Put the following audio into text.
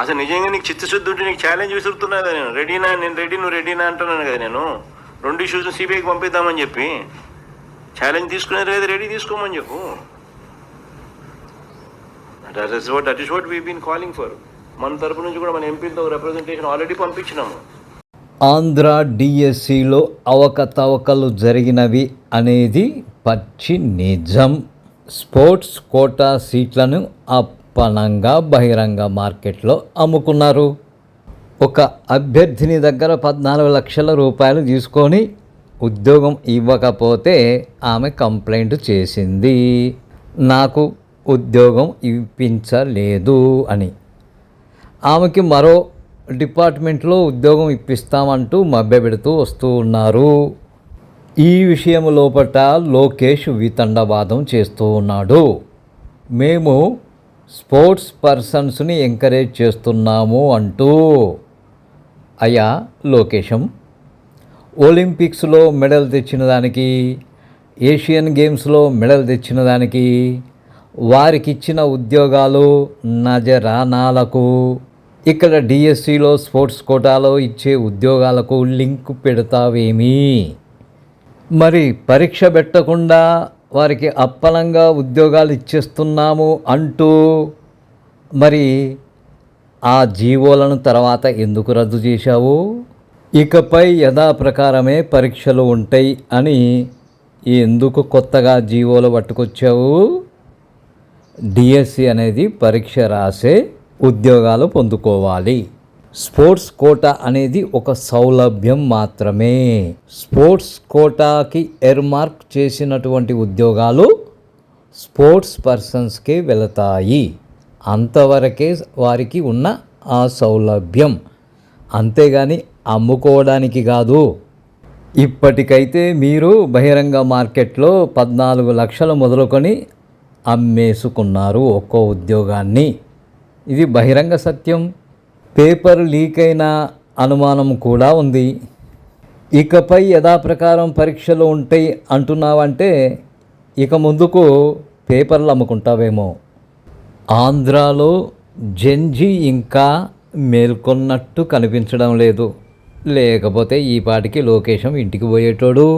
అసలు నిజంగా నీకు చిత్తశుద్ధి ఉంటే నీకు ఛాలెంజ్ విసురుతున్నా కదా నేను. రెడీనా, నేను రెడీ, నువ్వు రెడీనా అంటున్నాను కదా నేను. 2 ఇష్యూస్ని సిబిఐకి పంపిద్దామని చెప్పి ఛాలెంజ్ తీసుకునేది లేదు, రెడీ తీసుకోమని చెప్పు. That is what we been calling for. మన తరపు నుంచి కూడా మన ఎంపీలతో రిప్రజెంటేషన్ ఆల్రెడీ పంపించినాము. ఆంధ్ర డిఎస్సిలో అవకతవకలు జరిగినవి అనేది పచ్చి నిజం. స్పోర్ట్స్ కోటా సీట్లను అప్పనంగా బహిరంగ మార్కెట్లో అమ్ముకున్నారు. ఒక అభ్యర్థిని దగ్గర 14 లక్షల రూపాయలు తీసుకొని ఉద్యోగం ఇవ్వకపోతే ఆమె కంప్లైంట్ చేసింది, నాకు ఉద్యోగం ఇప్పించలేదు అని. ఆమెకి మరో డిపార్ట్మెంట్లో ఉద్యోగం ఇప్పిస్తామంటూ మభ్యపెడుతూ వస్తూ ఉన్నారు. ఈ విషయం లోపట లోకేష్ వితండవాదం చేస్తూ ఉన్నాడు. మేము స్పోర్ట్స్ పర్సన్స్ని ఎంకరేజ్ చేస్తున్నాము అంటూ. అయ్యా లోకేశం, ఒలింపిక్స్లో మెడల్ తెచ్చిన దానికి, ఏషియన్ గేమ్స్లో మెడల్ తెచ్చిన దానికి వారికి ఇచ్చిన ఉద్యోగాలు నజరానాలకు, ఇక్కడ డిఎస్సిలో స్పోర్ట్స్ కోటాలో ఇచ్చే ఉద్యోగాలకు లింక్ పెడతావేమి? మరి పరీక్ష పెట్టకుండా వారికి అప్పనంగా ఉద్యోగాలు ఇచ్చేస్తున్నాము అంటూ మరి ఆ జీవోలను తర్వాత ఎందుకు రద్దు చేశావు? ఇకపై యథాప్రకారమే పరీక్షలు ఉంటాయి అని ఎందుకు కొత్తగా జీవోలు పట్టుకొచ్చావు? డిఎస్సి అనేది పరీక్ష రాసే ఉద్యోగాలు పొందుకోవాలి. స్పోర్ట్స్ కోటా అనేది ఒక సౌలభ్యం మాత్రమే. స్పోర్ట్స్ కోటాకి ఎర్మార్క్ చేసినటువంటి ఉద్యోగాలు స్పోర్ట్స్ పర్సన్స్కే వెళతాయి. అంతవరకే వారికి ఉన్న ఆ సౌలభ్యం, అంతేగాని అమ్ముకోవడానికి కాదు. ఇప్పటికైతే మీరు బహిరంగ మార్కెట్లో 14 లక్షలు మొదలుకొని అమ్మేసుకున్నారు ఒక్కో ఉద్యోగాన్ని. ఇది బహిరంగ సత్యం. పేపర్ లీక్ అయిన అనుమానం కూడా ఉంది. ఇకపై యథాప్రకారం పరీక్షలు ఉంటాయి అంటున్నావంటే ఇక ముందుకు పేపర్లు అమ్ముకుంటావేమో. ఆంధ్రాలో జెన్జీ ఇంకా మేల్కొన్నట్టు కనిపించడం లేదు. లేకపోతే ఈ పాటికి లోకేశం ఇంటికి పోయేటోడు.